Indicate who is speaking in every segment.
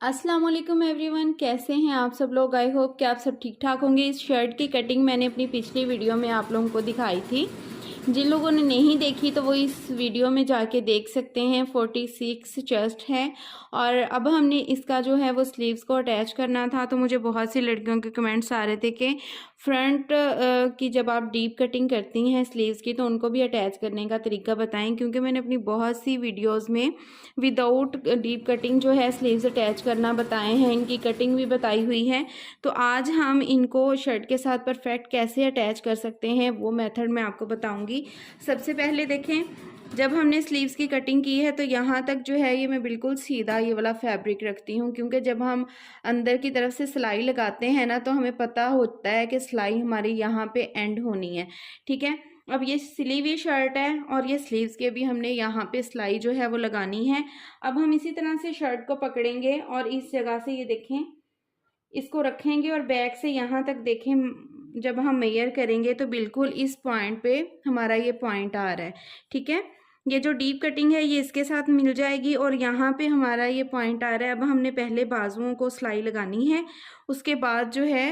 Speaker 1: अस्सलाम वालेकुम एवरीवन, कैसे हैं आप सब लोग। आई होप कि आप सब ठीक ठाक होंगे। इस शर्ट की कटिंग मैंने अपनी पिछली वीडियो में आप लोगों को दिखाई थी। जिन लोगों ने नहीं देखी तो वो इस वीडियो में जाके देख सकते हैं। 46 चेस्ट है और अब हमने इसका जो है वो स्लीव्स को अटैच करना था। तो मुझे बहुत सी लड़कियों के कमेंट्स आ रहे थे कि फ्रंट की जब आप डीप कटिंग करती हैं स्लीव्स की तो उनको भी अटैच करने का तरीका बताएं, क्योंकि मैंने अपनी बहुत सी वीडियोस में विदाउट डीप कटिंग जो है स्लीव्स अटैच करना बताए हैं, इनकी कटिंग भी बताई हुई है। तो आज हम इनको शर्ट के साथ परफेक्ट कैसे अटैच कर सकते हैं वो मेथड मैं आपको बताऊंगी। सबसे पहले देखें, जब हमने स्लीव्स की कटिंग की है तो यहाँ तक जो है ये मैं बिल्कुल सीधा ये वाला फैब्रिक रखती हूँ, क्योंकि जब हम अंदर की तरफ से सिलाई लगाते हैं ना तो हमें पता होता है कि सिलाई हमारी यहाँ पे एंड होनी है। ठीक है, अब ये सिली हुई शर्ट है और ये स्लीव्स के भी हमने यहाँ पे सिलाई जो है वो लगानी है। अब हम इसी तरह से शर्ट को पकड़ेंगे और इस जगह से ये देखें इसको रखेंगे और बैक से यहाँ तक देखें, जब हम मेजर करेंगे तो बिल्कुल इस पॉइंट पे हमारा ये पॉइंट आ रहा है। ठीक है, ये जो डीप कटिंग है ये इसके साथ मिल जाएगी और यहाँ पे हमारा ये पॉइंट आ रहा है। अब हमने पहले बाजुओं को सिलाई लगानी है, उसके बाद जो है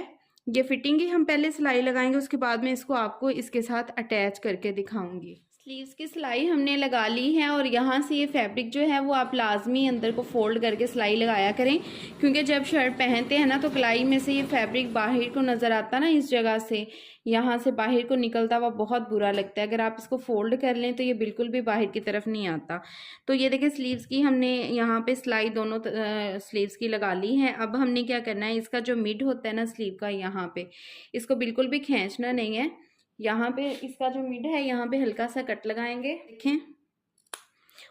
Speaker 1: ये फिटिंग की हम पहले सिलाई लगाएंगे, उसके बाद मैं इसको आपको इसके साथ अटैच करके दिखाऊंगी। स्लीव्स की सिलाई हमने लगा ली है और यहाँ से ये फैब्रिक जो है वो आप लाजमी अंदर को फोल्ड करके सिलाई लगाया करें, क्योंकि जब शर्ट पहनते हैं ना तो कलाई में से ये फैब्रिक बाहर को नज़र आता ना, इस जगह से यहाँ से बाहर को निकलता हुआ बहुत बुरा लगता है। अगर आप इसको फोल्ड कर लें तो ये बिल्कुल भी बाहर की तरफ नहीं आता। तो ये देखें, स्लीव्स की हमने यहाँ पे सिलाई दोनों स्लीव्स की लगा ली है। अब हमने क्या करना है, इसका जो मिड होता है ना स्लीव का, यहाँ पे इसको बिल्कुल भी खींचना नहीं है। यहाँ पे इसका जो मिड है यहाँ पे हल्का सा कट लगाएंगे, देखें।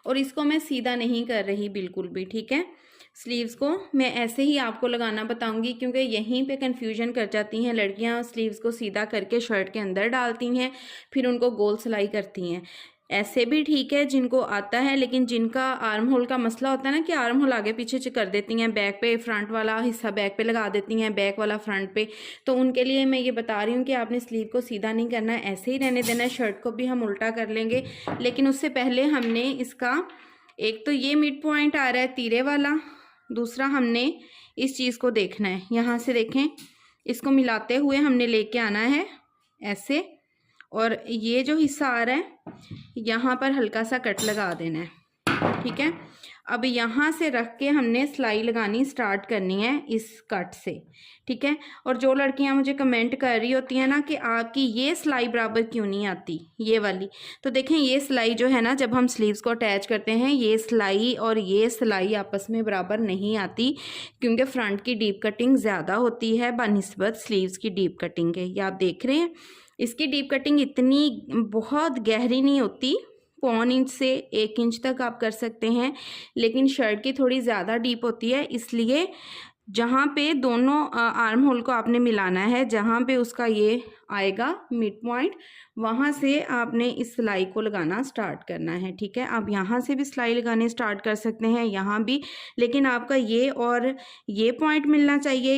Speaker 1: और इसको मैं सीधा नहीं कर रही बिल्कुल भी, ठीक है। स्लीव्स को मैं ऐसे ही आपको लगाना बताऊंगी, क्योंकि यहीं पे कंफ्यूजन कर जाती हैं लड़कियां। स्लीव्स को सीधा करके शर्ट के अंदर डालती हैं, फिर उनको गोल सिलाई करती हैं। ऐसे भी ठीक है जिनको आता है, लेकिन जिनका आर्म होल का मसला होता है ना कि आर्म होल आगे पीछे कर देती हैं, बैक पे फ्रंट वाला हिस्सा बैक पे लगा देती हैं, बैक वाला फ्रंट पे, तो उनके लिए मैं ये बता रही हूँ कि आपने स्लीव को सीधा नहीं करना है, ऐसे ही रहने देना है। शर्ट को भी हम उल्टा कर लेंगे, लेकिन उससे पहले हमने इसका एक तो ये मिड पॉइंट आ रहा है तीरे वाला, दूसरा हमने इस चीज़ को देखना है। यहाँ से देखें, इसको मिलाते हुए हमने लेके आना है ऐसे, और ये जो हिस्सा आ रहा है यहाँ पर हल्का सा कट लगा देना है। ठीक है, अब यहाँ से रख के हमने सिलाई लगानी स्टार्ट करनी है इस कट से। ठीक है, और जो लड़कियाँ मुझे कमेंट कर रही होती हैं ना कि आपकी ये सिलाई बराबर क्यों नहीं आती, ये वाली, तो देखें ये सिलाई जो है ना, जब हम स्लीव्स को अटैच करते हैं ये सिलाई और ये सिलाई आपस में बराबर नहीं आती, क्योंकि फ्रंट की डीप कटिंग ज़्यादा होती है बनिस्बत स्लीव्स की डीप कटिंग के। ये आप देख रहे हैं, इसकी डीप कटिंग इतनी बहुत गहरी नहीं होती, 1.25 इंच से 1 इंच तक आप कर सकते हैं, लेकिन शर्ट की थोड़ी ज़्यादा डीप होती है। इसलिए जहाँ पे दोनों आर्म होल को आपने मिलाना है, जहाँ पे उसका ये आएगा मिड पॉइंट, वहाँ से आपने इस सिलाई को लगाना स्टार्ट करना है। ठीक है, आप यहाँ से भी सिलाई लगाने स्टार्ट कर सकते हैं, यहाँ भी, लेकिन आपका ये और ये पॉइंट मिलना चाहिए,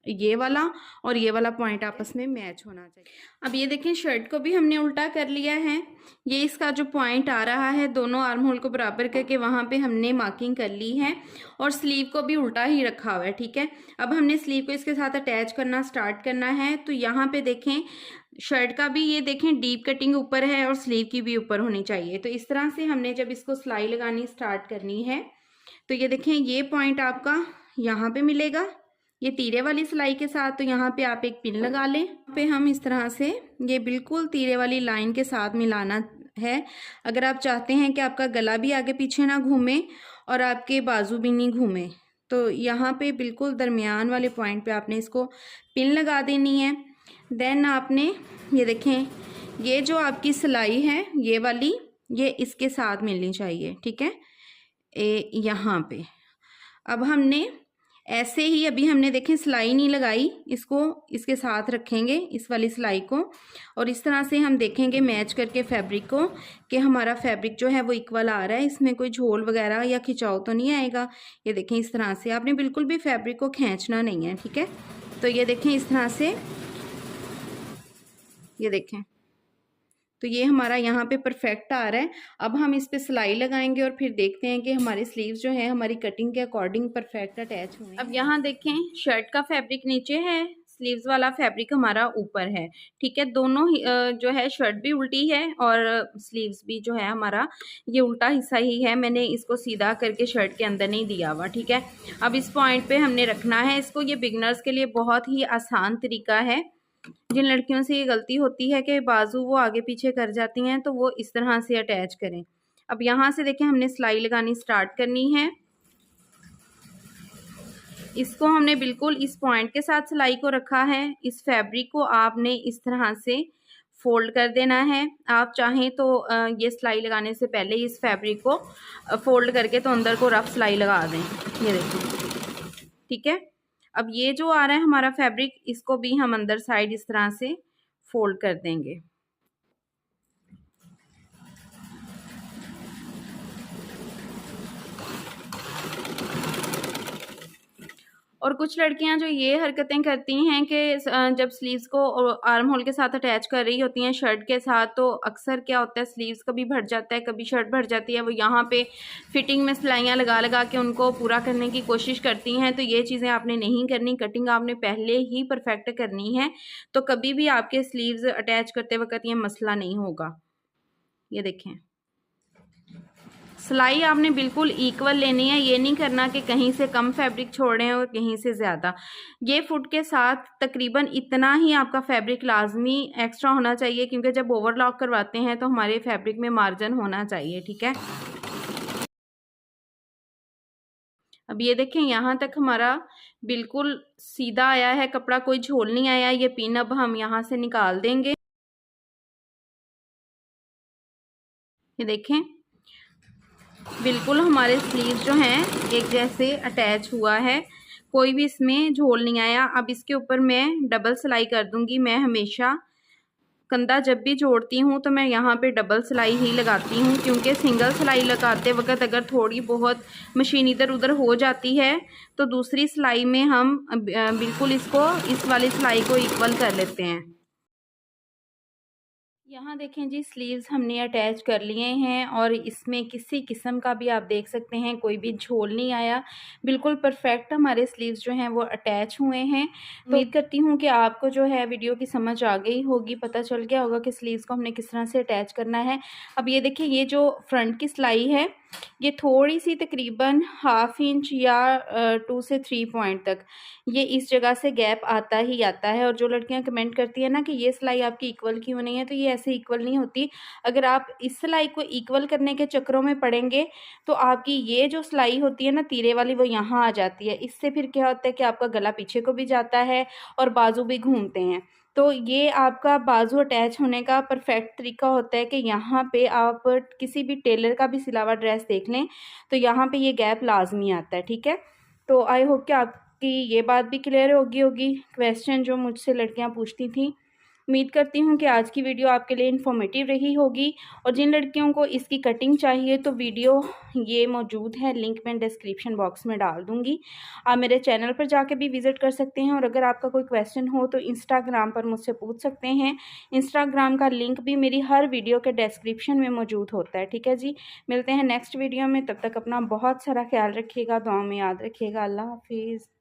Speaker 1: ये वाला और ये वाला पॉइंट आपस में मैच होना चाहिए। अब ये देखें, शर्ट को भी हमने उल्टा कर लिया है। ये इसका जो पॉइंट आ रहा है दोनों आर्म होल को बराबर करके वहाँ पे हमने मार्किंग कर ली है, और स्लीव को भी उल्टा ही रखा हुआ है। ठीक है, अब हमने स्लीव को इसके साथ अटैच करना स्टार्ट करना है। तो यहाँ पे देखें, शर्ट का भी ये देखें डीप कटिंग ऊपर है और स्लीव की भी ऊपर होनी चाहिए। तो इस तरह से हमने जब इसको सिलाई लगानी स्टार्ट करनी है तो ये देखें, ये पॉइंट आपका यहाँ पे मिलेगा ये तीरे वाली सिलाई के साथ। तो यहाँ पे आप एक पिन लगा लें, पे हम इस तरह से ये बिल्कुल तीरे वाली लाइन के साथ मिलाना है। अगर आप चाहते हैं कि आपका गला भी आगे पीछे ना घूमे और आपके बाजू भी नहीं घूमे, तो यहाँ पे बिल्कुल दरमियान वाले पॉइंट पे आपने इसको पिन लगा देनी है। देन आपने ये देखें, ये जो आपकी सिलाई है ये वाली, ये इसके साथ मिलनी चाहिए। ठीक है, यहाँ पे अब हमने ऐसे ही, अभी हमने देखें सिलाई नहीं लगाई, इसको इसके साथ रखेंगे इस वाली सिलाई को, और इस तरह से हम देखेंगे मैच करके फैब्रिक को कि हमारा फैब्रिक जो है वो इक्वल आ रहा है, इसमें कोई झोल वगैरह या खिंचाव तो नहीं आएगा। ये देखें, इस तरह से आपने बिल्कुल भी फैब्रिक को खींचना नहीं है। ठीक है, तो ये देखें इस तरह से, ये देखें तो ये हमारा यहाँ पे परफेक्ट आ रहा है। अब हम इस पे सिलाई लगाएंगे और फिर देखते हैं कि हमारे स्लीव्स जो है हमारी कटिंग के अकॉर्डिंग परफेक्ट अटैच हुए हैं। अब यहाँ देखें, शर्ट का फैब्रिक नीचे है, स्लीव्स वाला फैब्रिक हमारा ऊपर है। ठीक है, दोनों ही जो है शर्ट भी उल्टी है और स्लीव्स भी जो है हमारा ये उल्टा हिस्सा ही है। मैंने इसको सीधा करके शर्ट के अंदर नहीं दिया हुआ। ठीक है, अब इस पॉइंट पे हमने रखना है इसको। ये बिगनर्स के लिए बहुत ही आसान तरीका है। जिन लड़कियों से ये गलती होती है कि बाजू वो आगे पीछे कर जाती हैं, तो वो इस तरह से अटैच करें। अब यहाँ से देखें, हमने सिलाई लगानी स्टार्ट करनी है। इसको हमने बिल्कुल इस पॉइंट के साथ सिलाई को रखा है। इस फैब्रिक को आपने इस तरह से फोल्ड कर देना है। आप चाहें तो ये सिलाई लगाने से पहले इस फैब्रिक को फोल्ड करके तो अंदर को रफ सिलाई लगा दें। ये देखिए, ठीक है। अब ये जो आ रहा है हमारा फैब्रिक, इसको भी हम अंदर साइड इस तरह से फोल्ड कर देंगे। और कुछ लड़कियां जो ये हरकतें करती हैं कि जब स्लीव्स को आर्म होल के साथ अटैच कर रही होती हैं शर्ट के साथ, तो अक्सर क्या होता है स्लीव्स कभी भर जाता है, कभी शर्ट भर जाती है। वो यहाँ पे फिटिंग में सिलाइयाँ लगा लगा के उनको पूरा करने की कोशिश करती हैं। तो ये चीज़ें आपने नहीं करनी, कटिंग आपने पहले ही परफेक्ट करनी है। तो कभी भी आपके स्लीव्स अटैच करते वक्त ये मसला नहीं होगा। ये देखें, सिलाई आपने बिल्कुल इक्वल लेनी है। ये नहीं करना कि कहीं से कम फैब्रिक छोड़ रहे हैं और कहीं से ज़्यादा। ये फुट के साथ तकरीबन इतना ही आपका फैब्रिक लाजमी एक्स्ट्रा होना चाहिए, क्योंकि जब ओवरलॉक करवाते हैं तो हमारे फैब्रिक में मार्जिन होना चाहिए। ठीक है, अब ये देखें, यहाँ तक हमारा बिल्कुल सीधा आया है कपड़ा, कोई झोल नहीं आया। ये पिन अब हम यहाँ से निकाल देंगे। ये देखें, बिल्कुल हमारे स्लीव्स जो हैं एक जैसे अटैच हुआ है, कोई भी इसमें झोल नहीं आया। अब इसके ऊपर मैं डबल सिलाई कर दूंगी। मैं हमेशा कंधा जब भी जोड़ती हूँ तो मैं यहाँ पे डबल सिलाई ही लगाती हूँ, क्योंकि सिंगल सिलाई लगाते वक्त अगर थोड़ी बहुत मशीन इधर उधर हो जाती है तो दूसरी सिलाई में हम बिल्कुल इसको इस वाली सिलाई को इक्वल कर लेते हैं। यहाँ देखें जी, स्लीव्स हमने अटैच कर लिए हैं और इसमें किसी किस्म का भी आप देख सकते हैं कोई भी झोल नहीं आया। बिल्कुल परफेक्ट हमारे स्लीव्स जो हैं वो अटैच हुए हैं। तो उम्मीद करती हूँ कि आपको जो है वीडियो की समझ आ गई होगी, पता चल गया होगा कि स्लीव्स को हमने किस तरह से अटैच करना है। अब ये देखिए, ये जो फ्रंट की सिलाई है ये थोड़ी सी तकरीबन 1/2 इंच या 2 से 3 पॉइंट तक ये इस जगह से गैप आता ही आता है। और जो लड़कियां कमेंट करती है ना कि ये सिलाई आपकी इक्वल क्यों नहीं है, तो ये ऐसे इक्वल नहीं होती। अगर आप इस सिलाई को इक्वल करने के चक्करों में पड़ेंगे तो आपकी ये जो सिलाई होती है ना तीरे वाली, वो यहाँ आ जाती है। इससे फिर क्या होता है कि आपका गला पीछे को भी जाता है और बाजू भी घूमते हैं। तो ये आपका बाजू अटैच होने का परफेक्ट तरीका होता है कि यहाँ पे आप किसी भी टेलर का भी सिलावा ड्रेस देख लें तो यहाँ पे ये गैप लाजमी आता है। ठीक है, तो आई होप कि आपकी ये बात भी क्लियर होगी क्वेश्चन जो मुझसे लड़कियाँ पूछती थी। उम्मीद करती हूँ कि आज की वीडियो आपके लिए इन्फॉर्मेटिव रही होगी। और जिन लड़कियों को इसकी कटिंग चाहिए तो वीडियो ये मौजूद है, लिंक मैं डिस्क्रिप्शन बॉक्स में डाल दूँगी। आप मेरे चैनल पर जाके भी विज़िट कर सकते हैं। और अगर आपका कोई क्वेश्चन हो तो इंस्टाग्राम पर मुझसे पूछ सकते हैं। इंस्टाग्राम का लिंक भी मेरी हर वीडियो के डिस्क्रिप्शन में मौजूद होता है। ठीक है जी, मिलते हैं नेक्स्ट वीडियो में। तब तक अपना बहुत सारा ख्याल रखिएगा, दुआ में याद रखिएगा। अल्लाह हाफिज़।